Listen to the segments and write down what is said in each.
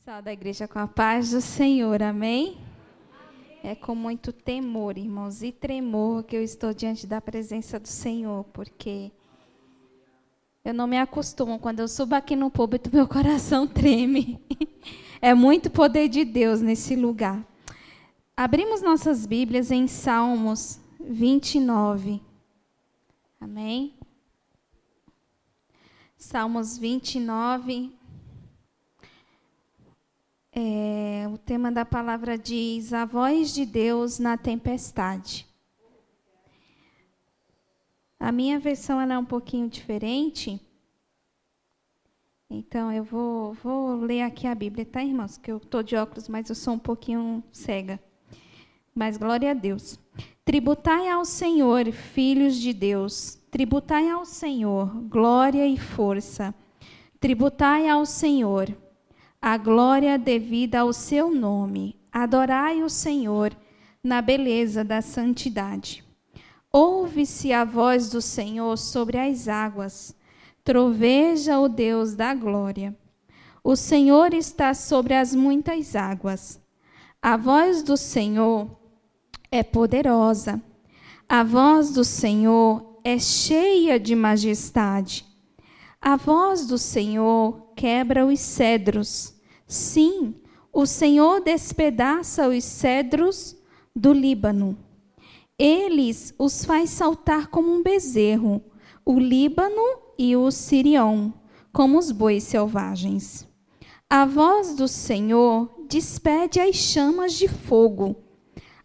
Pessoal da igreja, com a paz do Senhor, amém? É com muito temor, irmãos, e tremor que eu estou diante da presença do Senhor, porque eu não me acostumo, quando eu subo aqui no púlpito, meu coração treme. É muito poder de Deus nesse lugar. Abrimos nossas Bíblias em Salmos 29, amém? Salmos 29, o tema da palavra diz: a voz de Deus na tempestade. A minha versão ela é um pouquinho diferente, então eu vou ler aqui a Bíblia, tá, irmãos? Que eu estou de óculos, mas eu sou um pouquinho cega. Mas glória a Deus. Tributai ao Senhor, filhos de Deus. Tributai ao Senhor glória e força. Tributai ao Senhor a glória devida ao seu nome. Adorai o Senhor na beleza da santidade. Ouve-se a voz do Senhor sobre as águas. Troveja o Deus da glória. O Senhor está sobre as muitas águas. A voz do Senhor é poderosa. A voz do Senhor é cheia de majestade. A voz do Senhor quebra os cedros. Sim, o Senhor despedaça os cedros do Líbano. Eles os faz saltar como um bezerro, o Líbano e o Sirion, como os bois selvagens. A voz do Senhor despede as chamas de fogo.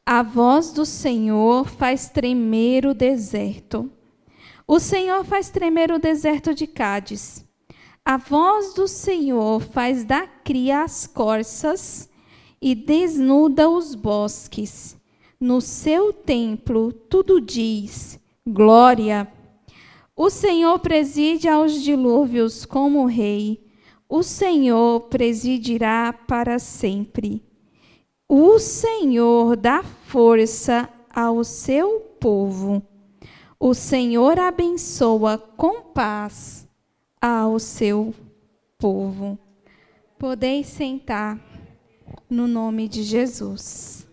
A voz do Senhor faz tremer o deserto. O Senhor faz tremer o deserto de Cádiz. A voz do Senhor faz dar cria as corças e desnuda os bosques. No seu templo tudo diz glória. O Senhor preside aos dilúvios como rei. O Senhor presidirá para sempre. O Senhor dá força ao seu povo. O Senhor abençoa com paz ao seu povo. Podeis sentar no nome de Jesus.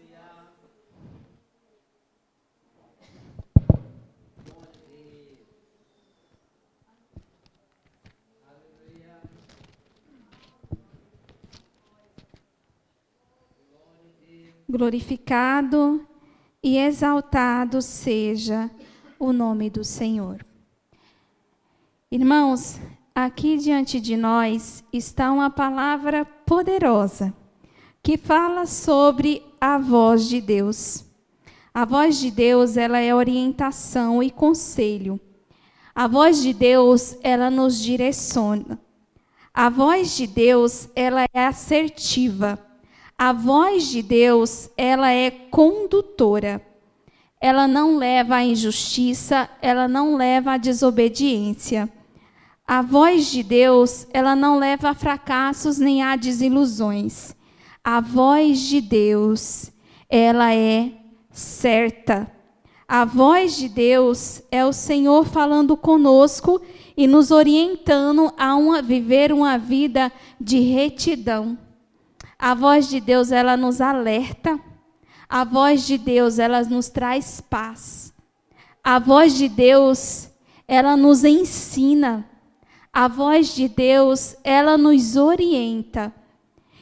Glorificado e exaltado seja o nome do Senhor. Irmãos, aqui diante de nós está uma palavra poderosa que fala sobre a voz de Deus. A voz de Deus, ela é orientação e conselho. A voz de Deus, ela nos direciona. A voz de Deus, ela é assertiva. A voz de Deus, ela é condutora. Ela não leva à injustiça, ela não leva à desobediência. A voz de Deus, ela não leva a fracassos nem a desilusões. A voz de Deus, ela é certa. A voz de Deus é o Senhor falando conosco e nos orientando a viver uma vida de retidão. A voz de Deus, ela nos alerta. A voz de Deus, ela nos traz paz. A voz de Deus, ela nos ensina. A voz de Deus, ela nos orienta.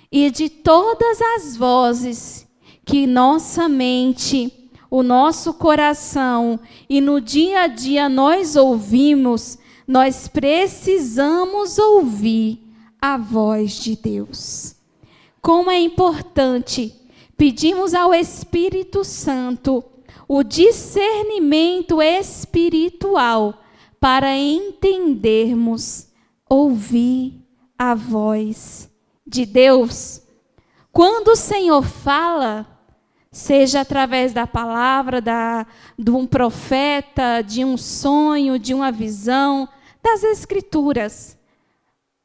E de todas as vozes que nossa mente, o nosso coração e no dia a dia nós ouvimos, nós precisamos ouvir a voz de Deus. Como é importante pedirmos ao Espírito Santo o discernimento espiritual para entendermos, ouvir a voz de Deus. Quando o Senhor fala, seja através da palavra, de um profeta, de um sonho, de uma visão, das Escrituras,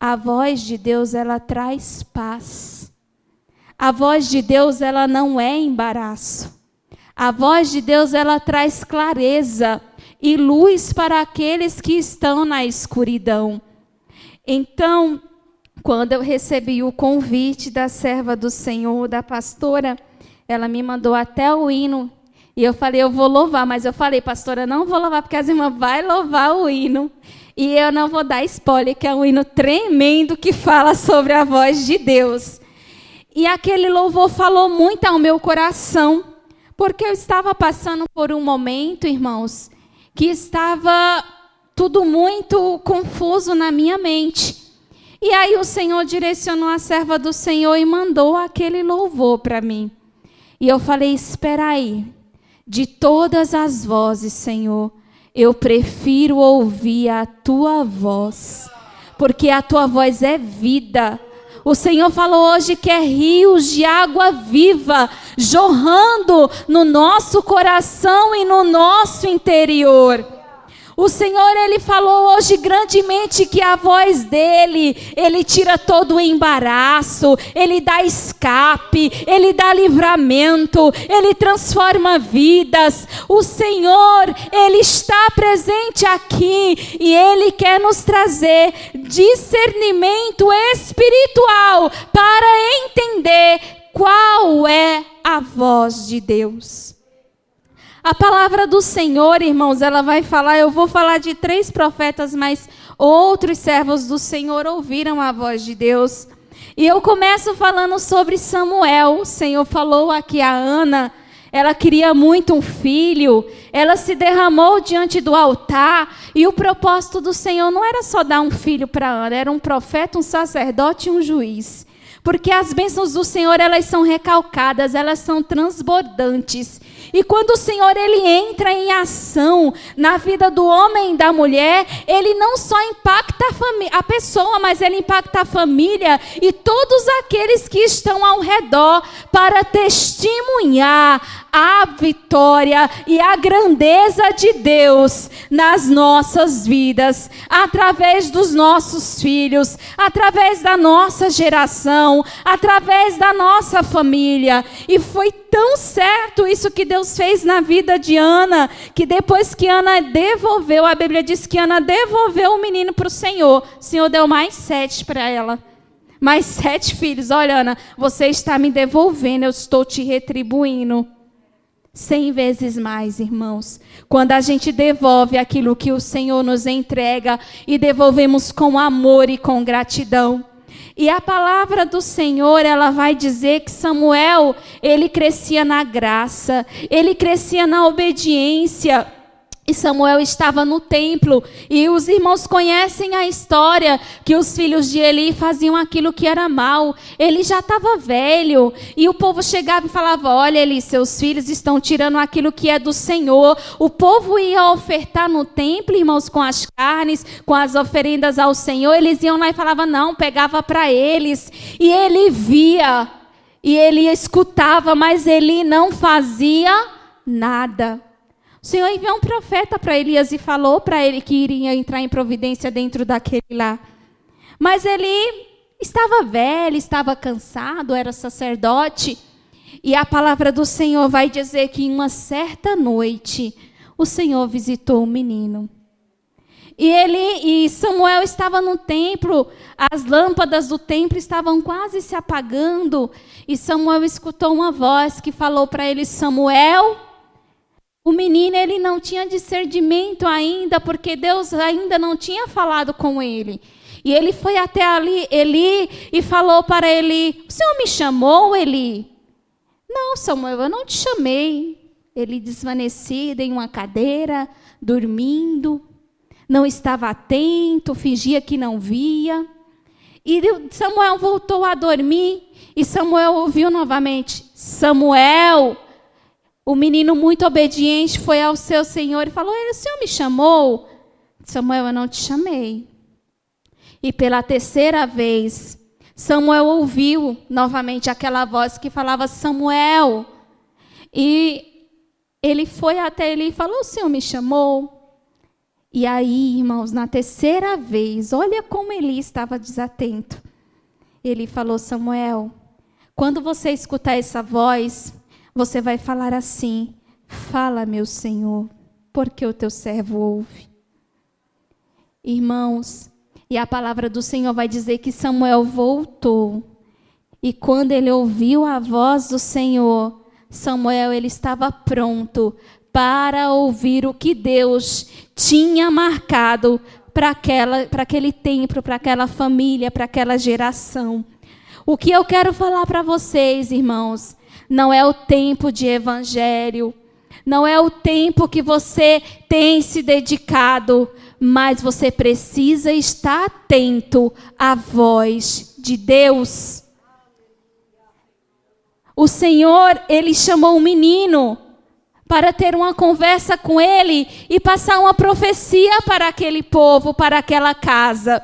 a voz de Deus, ela traz paz. A voz de Deus, ela não é embaraço. A voz de Deus, ela traz clareza e luz para aqueles que estão na escuridão. Então, quando eu recebi o convite da serva do Senhor, da pastora, ela me mandou até o hino. E eu falei, eu vou louvar. Mas eu falei, pastora, não vou louvar, porque as irmãs vão louvar o hino. E eu não vou dar spoiler, que é um hino tremendo que fala sobre a voz de Deus. E aquele louvor falou muito ao meu coração, porque eu estava passando por um momento, irmãos, que estava tudo muito confuso na minha mente. E aí o Senhor direcionou a serva do Senhor e mandou aquele louvor para mim. E eu falei, espera aí, de todas as vozes, Senhor, eu prefiro ouvir a tua voz, porque a tua voz é vida. O Senhor falou hoje que é rios de água viva, jorrando no nosso coração e no nosso interior. O Senhor, Ele falou hoje grandemente que a voz dEle, Ele tira todo o embaraço, Ele dá escape, Ele dá livramento, Ele transforma vidas. O Senhor, Ele está presente aqui e Ele quer nos trazer discernimento espiritual para entender qual é a voz de Deus. A palavra do Senhor, irmãos, ela vai falar, eu vou falar de 3 profetas, mas outros servos do Senhor ouviram a voz de Deus. E eu começo falando sobre Samuel. O Senhor falou aqui a Ana, ela queria muito um filho, ela se derramou diante do altar, e o propósito do Senhor não era só dar um filho para Ana, era um profeta, um sacerdote e um juiz. Porque as bênçãos do Senhor, elas são recalcadas, elas são transbordantes. E quando o Senhor, Ele entra em ação na vida do homem e da mulher, Ele não só impacta a pessoa, mas Ele impacta a família e todos aqueles que estão ao redor para testemunhar a vitória e a grandeza de Deus nas nossas vidas, através dos nossos filhos, através da nossa geração, através da nossa família. E foi tão certo isso que Deus fez na vida de Ana, que depois que Ana devolveu, a Bíblia diz que Ana devolveu o menino para o Senhor deu mais 7 para ela. Mais 7 filhos. Olha, Ana, você está me devolvendo, eu estou te retribuindo. 100 vezes mais, irmãos. Quando a gente devolve aquilo que o Senhor nos entrega e devolvemos com amor e com gratidão. E a palavra do Senhor, ela vai dizer que Samuel, ele crescia na graça, ele crescia na obediência. E Samuel estava no templo, e os irmãos conhecem a história que os filhos de Eli faziam aquilo que era mal. Ele já estava velho, e o povo chegava e falava, olha Eli, seus filhos estão tirando aquilo que é do Senhor. O povo ia ofertar no templo, irmãos, com as carnes, com as oferendas ao Senhor. Eles iam lá e falavam, não, pegava para eles. E ele via, e ele escutava, mas ele não fazia nada. O Senhor enviou um profeta para Elias e falou para ele que iria entrar em providência dentro daquele lá. Mas ele estava velho, estava cansado, era sacerdote. E a palavra do Senhor vai dizer que em uma certa noite o Senhor visitou o menino. E Samuel estava no templo, as lâmpadas do templo estavam quase se apagando. E Samuel escutou uma voz que falou para ele, Samuel. O menino, ele não tinha discernimento ainda, porque Deus ainda não tinha falado com ele. E ele foi até ali, Eli, e falou para Eli, o Senhor me chamou, Eli? Não, Samuel, eu não te chamei. Ele desvanecido em uma cadeira, dormindo, não estava atento, fingia que não via. E Samuel voltou a dormir, e Samuel ouviu novamente, Samuel. O menino muito obediente foi ao seu senhor e falou, o Senhor me chamou? Samuel, eu não te chamei. E pela 3ª vez, Samuel ouviu novamente aquela voz que falava, Samuel. E ele foi até ele e falou, o Senhor me chamou? E aí, irmãos, na 3ª vez, olha como Eli estava desatento. Ele falou, Samuel, quando você escutar essa voz, você vai falar assim, fala, meu Senhor, porque o teu servo ouve. Irmãos, E a palavra do Senhor vai dizer que Samuel voltou. E quando ele ouviu a voz do Senhor, Samuel ele estava pronto para ouvir o que Deus tinha marcado para aquele tempo, para aquela família, para aquela geração. O que eu quero falar para vocês, irmãos, não é o tempo de evangelho, não é o tempo que você tem se dedicado, mas você precisa estar atento à voz de Deus. O Senhor, ele chamou um menino para ter uma conversa com ele e passar uma profecia para aquele povo, para aquela casa.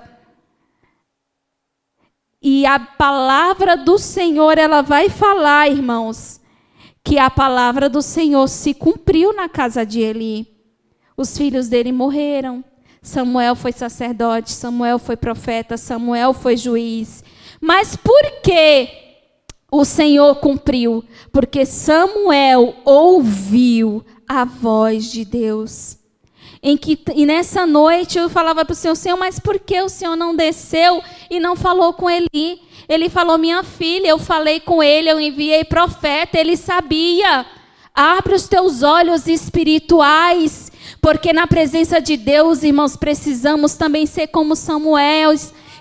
E a palavra do Senhor, ela vai falar, irmãos, que a palavra do Senhor se cumpriu na casa de Eli. Os filhos dele morreram. Samuel foi sacerdote, Samuel foi profeta, Samuel foi juiz. Mas por que o Senhor cumpriu? Porque Samuel ouviu a voz de Deus. E nessa noite eu falava para o Senhor, mas por que o Senhor não desceu e não falou com Eli? Ele falou, minha filha, eu falei com ele, eu enviei profeta, ele sabia. Abre os teus olhos espirituais, porque na presença de Deus, irmãos, precisamos também ser como Samuel,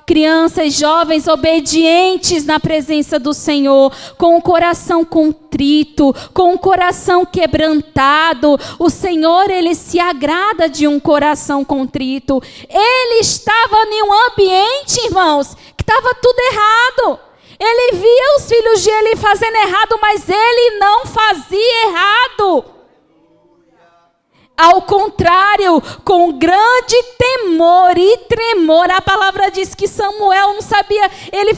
crianças, jovens, obedientes na presença do Senhor, com o coração contrito, com o coração quebrantado. O Senhor, ele se agrada de um coração contrito. Ele estava em um ambiente, irmãos, que estava tudo errado. Ele via os filhos de Eli fazendo errado, mas ele não fazia errado. Ao contrário, com grande temor e tremor, a palavra diz que Samuel não sabia, ele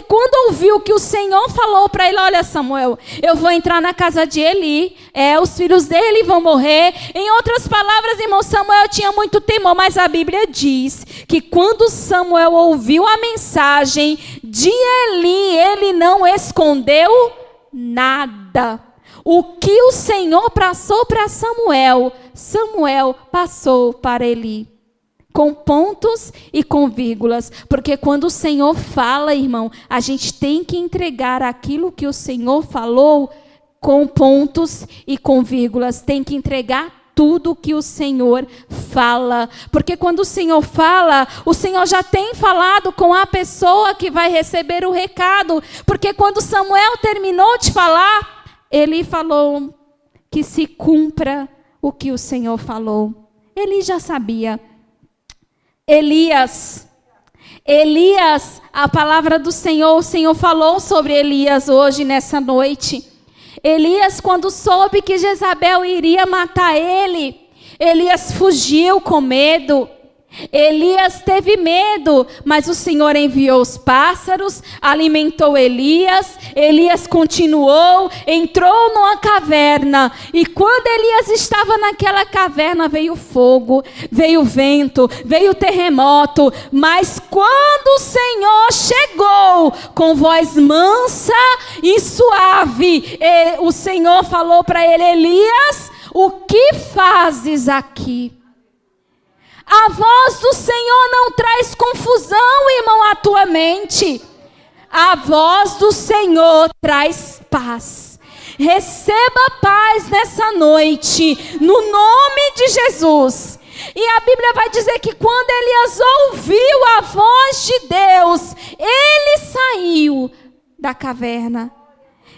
quando ouviu que o Senhor falou para ele, olha Samuel, eu vou entrar na casa de Eli, os filhos dele vão morrer. Em outras palavras, irmão, Samuel tinha muito temor, mas a Bíblia diz que quando Samuel ouviu a mensagem de Eli, ele não escondeu nada. O que o Senhor passou para Samuel, Samuel passou para Eli. Com pontos e com vírgulas. Porque quando o Senhor fala, irmão, a gente tem que entregar aquilo que o Senhor falou com pontos e com vírgulas. Tem que entregar tudo que o Senhor fala. Porque quando o Senhor fala, o Senhor já tem falado com a pessoa que vai receber o recado. Porque quando Samuel terminou de falar, ele falou que se cumpra o que o Senhor falou. Ele já sabia. Elias, a palavra do Senhor, o Senhor falou sobre Elias hoje, nessa noite. Elias, quando soube que Jezabel iria matar ele, Elias fugiu com medo. Elias teve medo, mas o Senhor enviou os pássaros, alimentou Elias. Elias continuou, entrou numa caverna. E quando Elias estava naquela caverna, veio fogo, veio vento, veio terremoto. Mas quando o Senhor chegou com voz mansa e suave, o Senhor falou para ele, Elias, o que fazes aqui? A voz do Senhor não traz confusão, irmão, à tua mente. A voz do Senhor traz paz. Receba paz nessa noite, no nome de Jesus. E a Bíblia vai dizer que quando Elias ouviu a voz de Deus, ele saiu da caverna.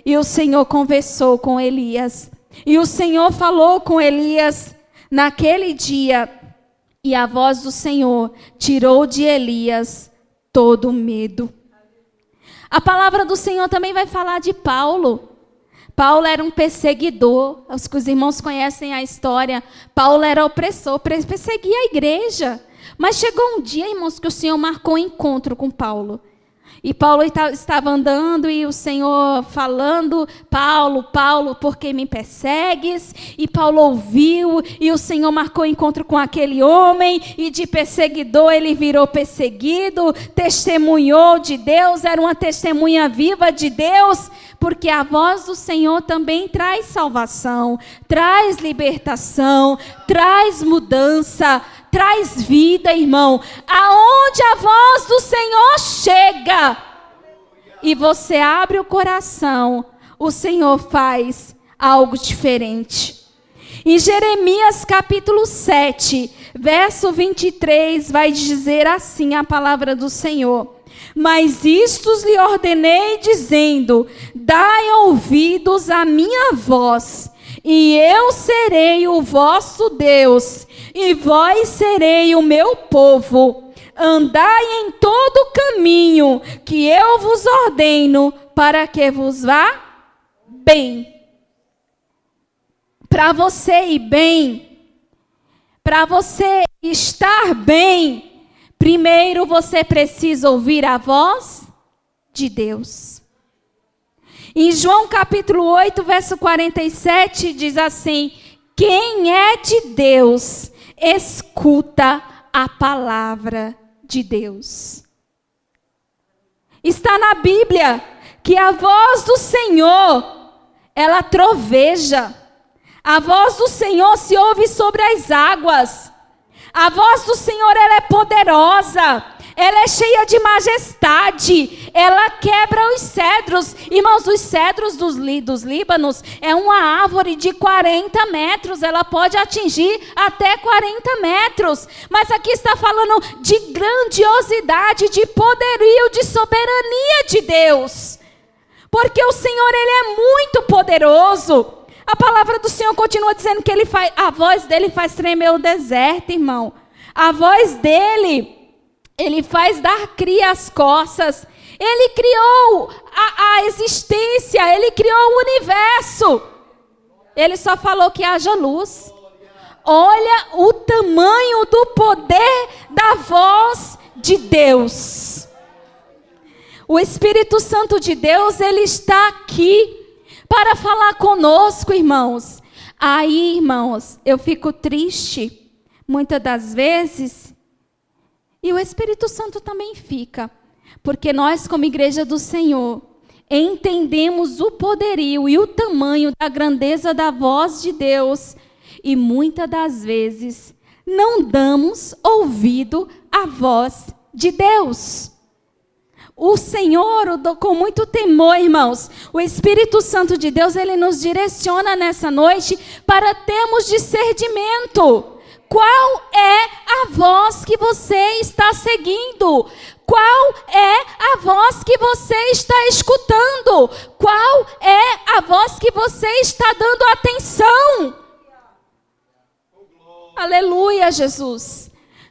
E o Senhor conversou com Elias. E o Senhor falou com Elias naquele dia. E a voz do Senhor tirou de Elias todo o medo. A palavra do Senhor também vai falar de Paulo. Paulo era um perseguidor. Os irmãos conhecem a história. Paulo era opressor, perseguia a igreja. Mas chegou um dia, irmãos, que o Senhor marcou um encontro com Paulo. E Paulo estava andando e o Senhor falando, Paulo, Paulo, por que me persegues? E Paulo ouviu e o Senhor marcou encontro com aquele homem e de perseguidor ele virou perseguido, testemunhou de Deus, era uma testemunha viva de Deus, porque a voz do Senhor também traz salvação, traz libertação, traz mudança, traz vida, irmão. Aonde a voz do Senhor chega e você abre o coração, o Senhor faz algo diferente. Em Jeremias capítulo 7, verso 23, vai dizer assim a palavra do Senhor: mas isto lhe ordenei, dizendo: dai ouvidos à minha voz, e eu serei o vosso Deus, e vós serei o meu povo. Andai em todo o caminho que eu vos ordeno, para que vos vá bem. Para você ir bem, para você estar bem, primeiro você precisa ouvir a voz de Deus. Em João capítulo 8, verso 47, diz assim: quem é de Deus, escuta a palavra de Deus. Está na Bíblia que a voz do Senhor, ela troveja. A voz do Senhor se ouve sobre as águas. A voz do Senhor, ela é poderosa. Ela é cheia de majestade. Ela quebra os cedros. Irmãos, os cedros dos Líbanos é uma árvore de 40 metros. Ela pode atingir até 40 metros. Mas aqui está falando de grandiosidade, de poderio, de soberania de Deus. Porque o Senhor, ele é muito poderoso. A palavra do Senhor continua dizendo que a voz dele faz tremer o deserto, irmão. A voz dele, ele faz dar cria às costas. Ele criou a existência, ele criou o universo. Ele só falou que haja luz. Olha o tamanho do poder da voz de Deus. O Espírito Santo de Deus, ele está aqui para falar conosco, irmãos. Aí, irmãos, eu fico triste, muitas das vezes, e o Espírito Santo também fica, porque nós, como igreja do Senhor, entendemos o poderio e o tamanho da grandeza da voz de Deus, e muitas das vezes não damos ouvido à voz de Deus. O Senhor, com muito temor, irmãos, o Espírito Santo de Deus, ele nos direciona nessa noite para termos discernimento. Qual é a voz que você está seguindo? Qual é a voz que você está escutando? Qual é a voz que você está dando atenção? Aleluia, Jesus.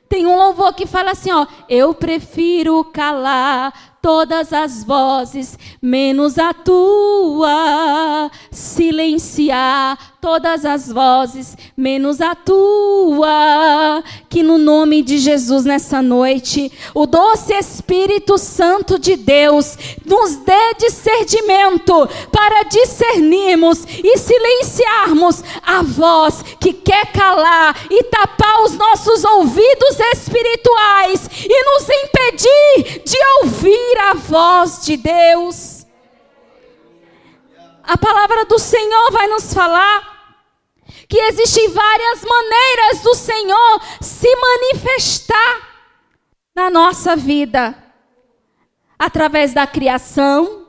Tem um louvor que fala assim, ó: eu prefiro calar todas as vozes, menos a tua, silenciar todas as vozes, menos a tua. Que no nome de Jesus nessa noite, o doce Espírito Santo de Deus nos dê discernimento para discernirmos e silenciarmos a voz que quer calar e tapar os nossos ouvidos espirituais e nos impedir de ouvir a voz de Deus. A palavra do Senhor vai nos falar que existem várias maneiras do Senhor se manifestar na nossa vida. Através da criação.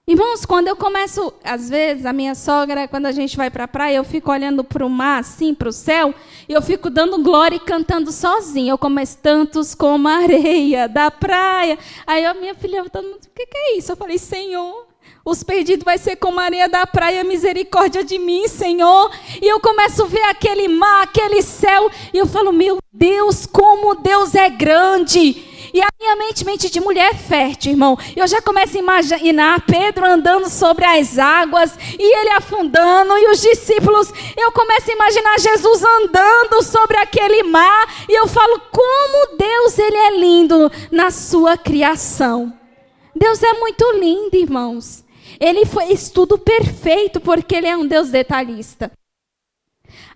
Irmãos, quando eu começo, às vezes, a minha sogra, quando a gente vai para a praia, eu fico olhando para o mar, assim, para o céu, e eu fico dando glória e cantando sozinha. Eu começo tantos como a areia da praia. Aí a minha filha, todo mundo, o que é isso? Eu falei, Senhor, os perdidos vai ser como a areia da praia, misericórdia de mim, Senhor. E eu começo a ver aquele mar, aquele céu, e eu falo, meu Deus, como Deus é grande. E a minha mente de mulher fértil, irmão. Eu já começo a imaginar Pedro andando sobre as águas, e ele afundando, e os discípulos, eu começo a imaginar Jesus andando sobre aquele mar, e eu falo, como Deus, ele é lindo na sua criação. Deus é muito lindo, irmãos. Ele fez tudo perfeito, porque ele é um Deus detalhista.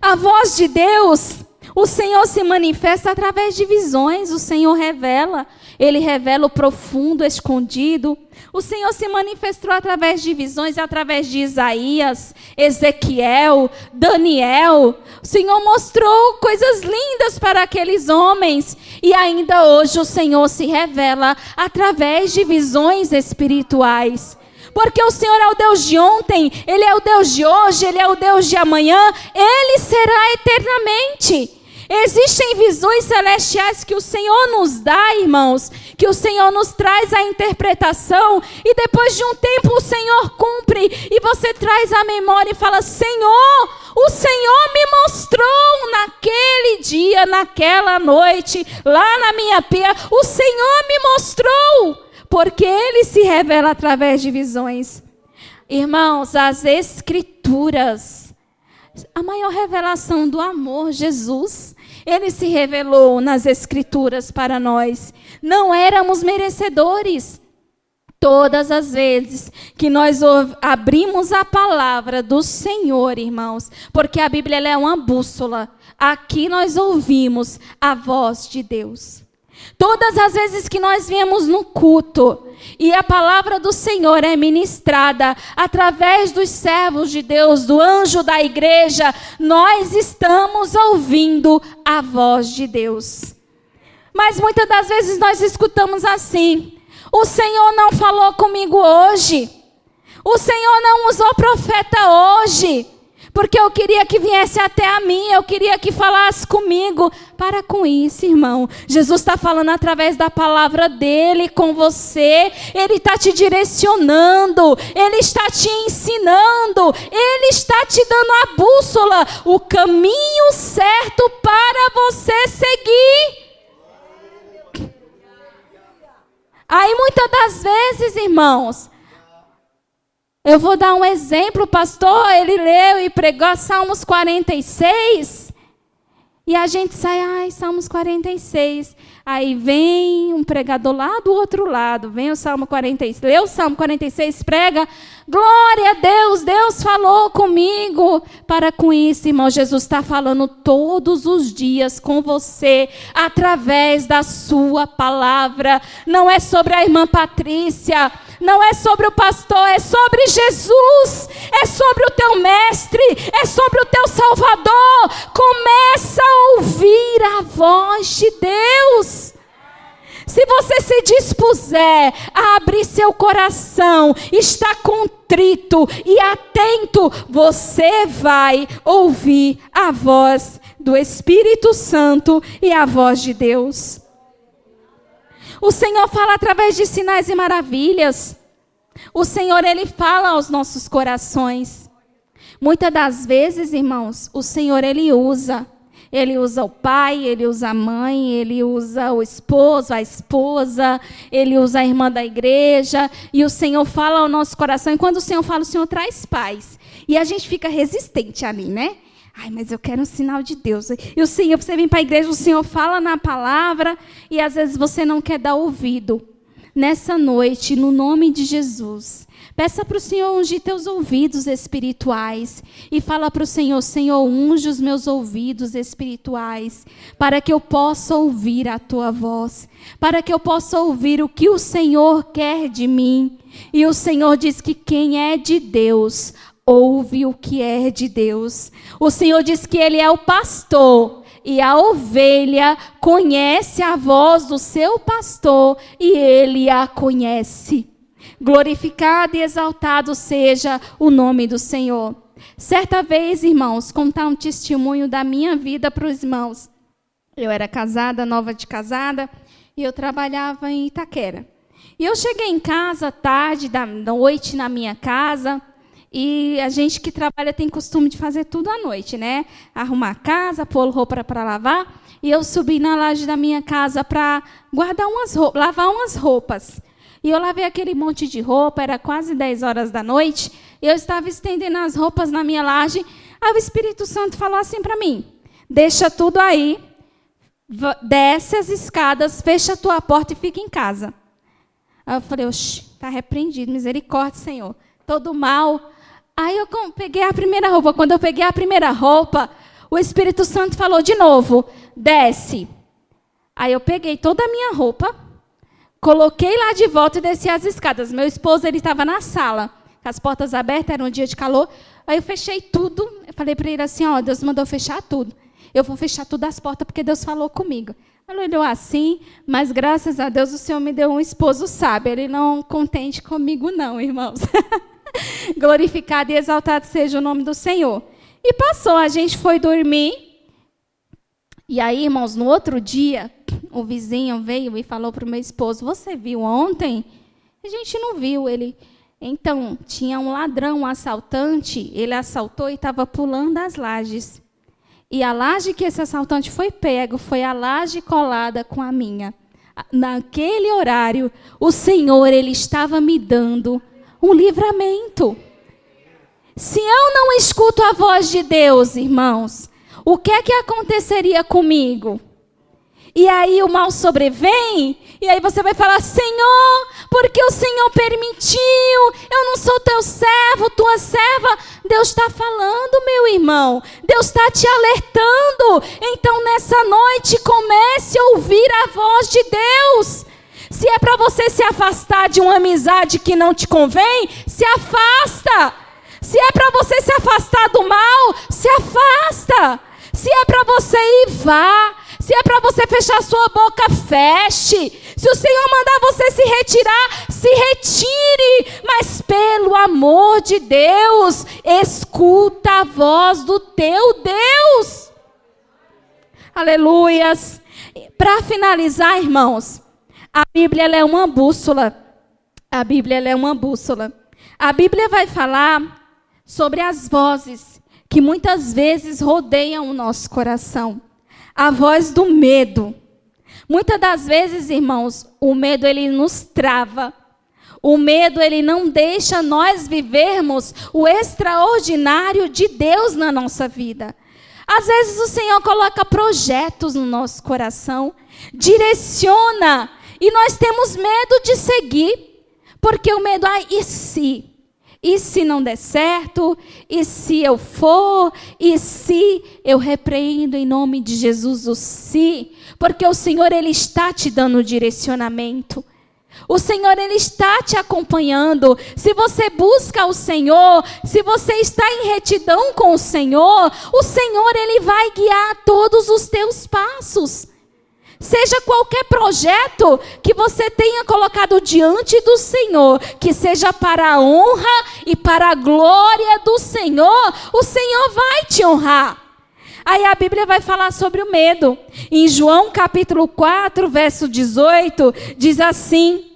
A voz de Deus, O Senhor se manifesta através de visões, o Senhor revela, Ele revela o profundo, escondido. O Senhor se manifestou através de visões, através de Isaías, Ezequiel, Daniel. O Senhor mostrou coisas lindas para aqueles homens. E ainda hoje o Senhor se revela através de visões espirituais. Porque o Senhor é o Deus de ontem, Ele é o Deus de hoje, Ele é o Deus de amanhã, Ele será eternamente. Existem visões celestiais que o Senhor nos dá, irmãos, que o Senhor nos traz a interpretação e depois de um tempo o Senhor cumpre e você traz a memória e fala: Senhor, o Senhor me mostrou naquele dia, naquela noite, lá na minha pia, o Senhor me mostrou. Porque Ele se revela através de visões. Irmãos, as Escrituras, a maior revelação do amor, Jesus, Ele se revelou nas Escrituras para nós. Não éramos merecedores. Todas as vezes que nós abrimos a palavra do Senhor, irmãos, porque a Bíblia ela é uma bússola, aqui nós ouvimos a voz de Deus. Todas as vezes que nós viemos no culto e a palavra do Senhor é ministrada através dos servos de Deus, do anjo da igreja, nós estamos ouvindo a voz de Deus. Mas muitas das vezes nós escutamos assim: o Senhor não falou comigo hoje, o Senhor não usou profeta hoje, porque eu queria que viesse até a mim, eu queria que falasse comigo. Para com isso, irmão. Jesus está falando através da palavra dele com você. Ele está te direcionando, ele está te ensinando, ele está te dando a bússola, o caminho certo para você seguir. Aí muitas das vezes, irmãos, eu vou dar um exemplo, o pastor, ele leu e pregou Salmos 46, e a gente sai, Salmos 46, aí vem um pregador lá do outro lado, vem o Salmo 46, lê o Salmo 46, prega, glória a Deus, Deus falou comigo. Para com isso, irmão, Jesus está falando todos os dias com você, através da sua palavra. Não é sobre a irmã Patrícia, não é sobre o pastor, é sobre Jesus, é sobre o teu mestre, é sobre o teu Salvador. Começa a ouvir a voz de Deus. Se você se dispuser a abrir seu coração, está contrito e atento, você vai ouvir a voz do Espírito Santo e a voz de Deus. O Senhor fala através de sinais e maravilhas. O Senhor, Ele fala aos nossos corações. Muitas das vezes, irmãos, o Senhor, Ele usa o pai, Ele usa a mãe, Ele usa o esposo, a esposa, Ele usa a irmã da igreja. E o Senhor fala ao nosso coração. E quando o Senhor fala, o Senhor traz paz. E a gente fica resistente ali, né? Mas eu quero um sinal de Deus. E o Senhor, você vem para a igreja, o Senhor fala na palavra e às vezes você não quer dar ouvido. Nessa noite, no nome de Jesus, peça para o Senhor ungir teus ouvidos espirituais e fala para o Senhor: Senhor, unge os meus ouvidos espirituais para que eu possa ouvir a tua voz, para que eu possa ouvir o que o Senhor quer de mim. E o Senhor diz que quem é de Deus ouve o que é de Deus. O Senhor diz que Ele é o pastor e a ovelha conhece a voz do seu pastor e ele a conhece. Glorificado e exaltado seja o nome do Senhor. Certa vez, irmãos, contar um testemunho da minha vida para os irmãos. Eu era casada, nova de casada, e eu trabalhava em Itaquera. E eu cheguei em casa tarde da noite na minha casa. E a gente que trabalha tem costume de fazer tudo à noite, né? Arrumar a casa, pôr roupa para lavar. E eu subi na laje da minha casa para guardar lavar umas roupas. E eu lavei aquele monte de roupa, era quase 10 horas da noite. E eu estava estendendo as roupas na minha laje. Aí o Espírito Santo falou assim para mim: deixa tudo aí, desce as escadas, fecha a tua porta e fica em casa. Aí eu falei: oxi, está repreendido, misericórdia, Senhor. Todo mal. Aí eu peguei a primeira roupa. Quando eu peguei a primeira roupa, O Espírito Santo falou de novo, desce. Aí eu peguei toda a minha roupa, coloquei lá de volta e desci as escadas. Meu esposo, ele estava na sala, com as portas abertas, era um dia de calor. Aí eu fechei tudo, eu falei para ele assim, ó, Deus mandou fechar tudo. Eu vou fechar tudo as portas porque Deus falou comigo. Ele olhou assim, mas graças a Deus o Senhor me deu um esposo sábio. Ele não contente comigo não, irmãos. Glorificado e exaltado seja o nome do Senhor. E passou, a gente foi dormir. E aí, irmãos, no outro dia, o vizinho veio e falou para o meu esposo, você viu ontem? A gente não viu. Ele, então, tinha um ladrão, um assaltante, ele assaltou e estava pulando as lajes. E a laje que esse assaltante foi pego, foi a laje colada com a minha. Naquele horário, o Senhor, ele estava me dando um livramento. Se eu não escuto a voz de Deus, irmãos, o que é que aconteceria comigo? E aí o mal sobrevém, e aí você vai falar, Senhor, porque o Senhor permitiu, eu não sou teu servo, tua serva. Deus está falando, meu irmão, Deus está te alertando. Então nessa noite comece a ouvir a voz de Deus. Se é para você se afastar de uma amizade que não te convém, se afasta. Se é para você se afastar do mal, se afasta. Se é para você ir, vá. Se é para você fechar sua boca, feche. Se o Senhor mandar você se retirar, se retire. Mas pelo amor de Deus, escuta a voz do teu Deus. Aleluias. Para finalizar, irmãos, a Bíblia ela é uma bússola. A Bíblia ela é uma bússola. A Bíblia vai falar sobre as vozes que muitas vezes rodeiam o nosso coração. A voz do medo. Muitas das vezes, irmãos, o medo ele nos trava. O medo ele não deixa nós vivermos o extraordinário de Deus na nossa vida. Às vezes o Senhor coloca projetos no nosso coração, direciona, e nós temos medo de seguir, porque o medo, e se? E se não der certo? E se eu for? E se eu repreendo em nome de Jesus o se? Porque o Senhor ele está te dando direcionamento. O Senhor ele está te acompanhando. Se você busca o Senhor, se você está em retidão com o Senhor ele vai guiar todos os teus passos. Seja qualquer projeto que você tenha colocado diante do Senhor, que seja para a honra e para a glória do Senhor, o Senhor vai te honrar. Aí a Bíblia vai falar sobre o medo. Em João capítulo 4, verso 18, diz assim,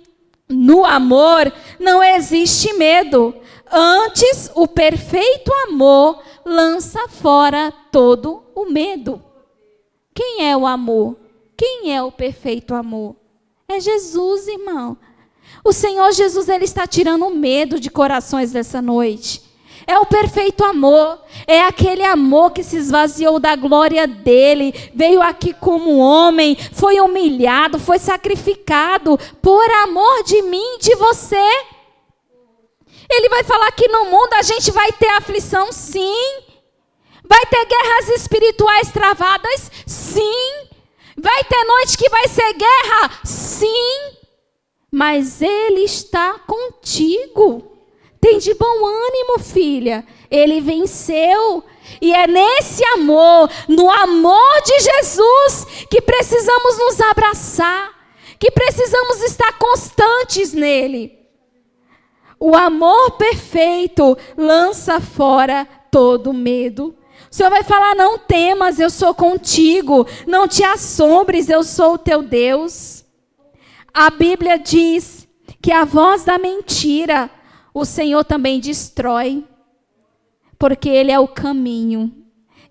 no amor não existe medo, antes o perfeito amor lança fora todo o medo. Quem é o amor? Quem é o perfeito amor? É Jesus, irmão. O Senhor Jesus, ele está tirando o medo de corações dessa noite. É o perfeito amor. É aquele amor que se esvaziou da glória dele. Veio aqui como homem. Foi humilhado, foi sacrificado por amor de mim e de você. Ele vai falar que no mundo a gente vai ter aflição, sim. Vai ter guerras espirituais travadas, sim. Vai ter noite que vai ser guerra? Sim. Mas Ele está contigo. Tem de bom ânimo, filha. Ele venceu. E é nesse amor, no amor de Jesus, que precisamos nos abraçar. Que precisamos estar constantes nele. O amor perfeito lança fora todo medo. O Senhor vai falar, não temas, eu sou contigo. Não te assombres, eu sou o teu Deus. A Bíblia diz que a voz da mentira, o Senhor também destrói. Porque Ele é o caminho,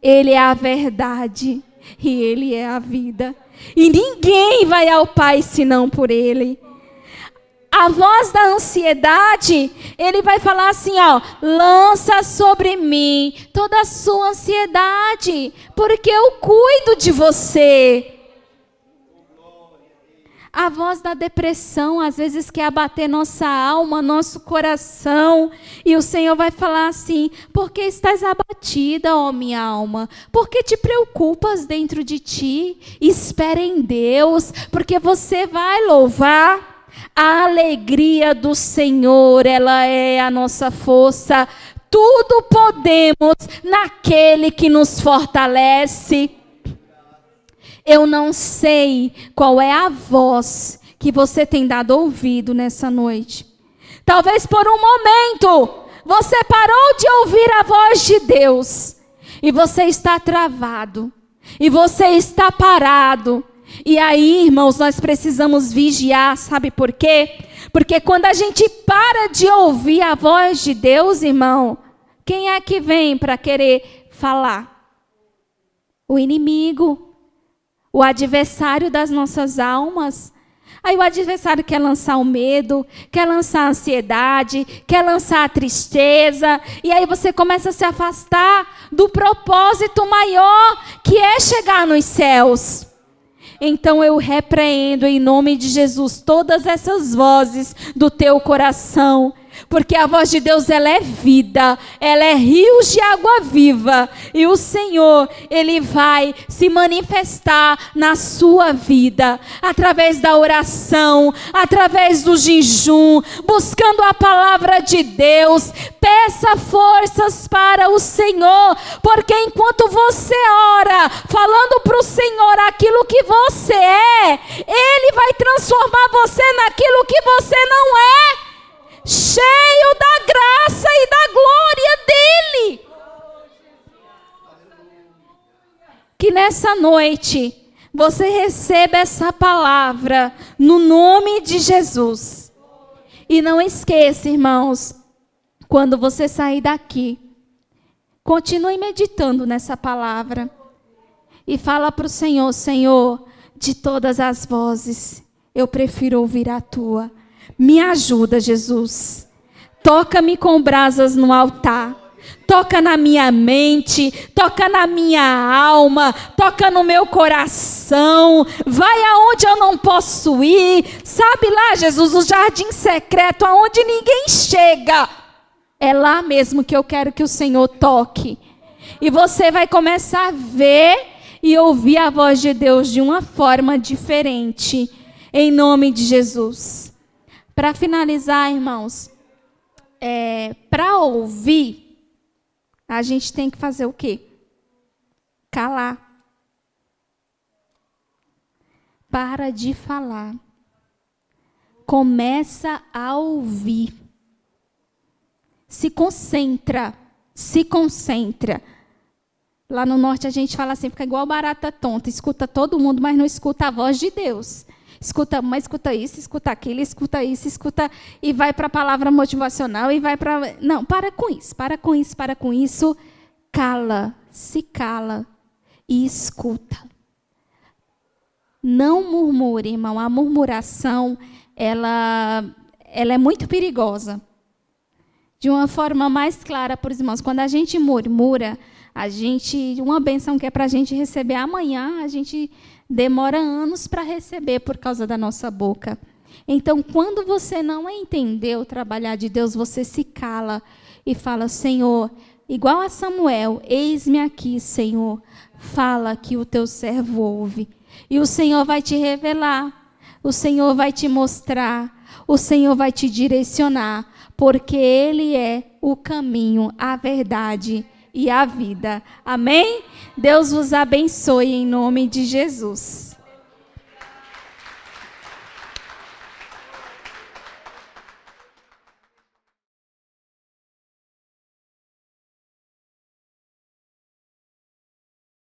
Ele é a verdade e Ele é a vida. E ninguém vai ao Pai senão por Ele. A voz da ansiedade, ele vai falar assim, lança sobre mim toda a sua ansiedade, porque eu cuido de você. A voz da depressão, às vezes, quer abater nossa alma, nosso coração. E o Senhor vai falar assim: por que estás abatida, ó minha alma? Por que te preocupas dentro de ti? Espera em Deus, porque você vai louvar. A alegria do Senhor, ela é a nossa força. Tudo podemos naquele que nos fortalece. Eu não sei qual é a voz que você tem dado ouvido nessa noite. Talvez por um momento você parou de ouvir a voz de Deus e você está travado, e você está parado. E aí, irmãos, nós precisamos vigiar, sabe por quê? Porque quando a gente para de ouvir a voz de Deus, irmão, quem é que vem para querer falar? O inimigo. O adversário das nossas almas. Aí o adversário quer lançar o medo, quer lançar a ansiedade, quer lançar a tristeza. E aí você começa a se afastar do propósito maior, que é chegar nos céus. Então eu repreendo em nome de Jesus todas essas vozes do teu coração. Porque a voz de Deus, ela é vida, ela é rios de água viva. E o Senhor, Ele vai se manifestar na sua vida, através da oração, através do jejum, buscando a palavra de Deus. Peça forças para o Senhor, porque enquanto você ora, falando para o Senhor aquilo que você é, Ele vai transformar você naquilo que você não é. Cheio da graça e da glória dele. Que nessa noite você receba essa palavra no nome de Jesus. E não esqueça, irmãos, quando você sair daqui, continue meditando nessa palavra e fala para o Senhor: Senhor, de todas as vozes, eu prefiro ouvir a tua. Me ajuda, Jesus. Toca-me com brasas no altar. Toca na minha mente, toca na minha alma, toca no meu coração. Vai aonde eu não posso ir. Sabe lá, Jesus, o jardim secreto, aonde ninguém chega. É lá mesmo que eu quero que o Senhor toque. E você vai começar a ver e ouvir a voz de Deus de uma forma diferente. Em nome de Jesus. Para finalizar, irmãos, para ouvir, a gente tem que fazer o quê? Calar. Para de falar. Começa a ouvir. Se concentra. Se concentra. Lá no norte a gente fala assim, fica igual barata tonta. Escuta todo mundo, mas não escuta a voz de Deus. Escuta, mas escuta isso, escuta aquilo, escuta isso, escuta e vai para a palavra motivacional e vai para... Não, para com isso, para com isso, para com isso. Cala, se cala e escuta. Não murmure, irmão. A murmuração, ela é muito perigosa. De uma forma mais clara para os irmãos, quando a gente murmura, uma bênção que é para a gente receber amanhã, a gente demora anos para receber por causa da nossa boca. Então, quando você não entender o trabalhar de Deus, você se cala e fala: Senhor, igual a Samuel, eis-me aqui, Senhor, fala que o teu servo ouve. E o Senhor vai te revelar, o Senhor vai te mostrar, o Senhor vai te direcionar, porque Ele é o caminho, a verdade e a vida. Amém? Deus vos abençoe em nome de Jesus.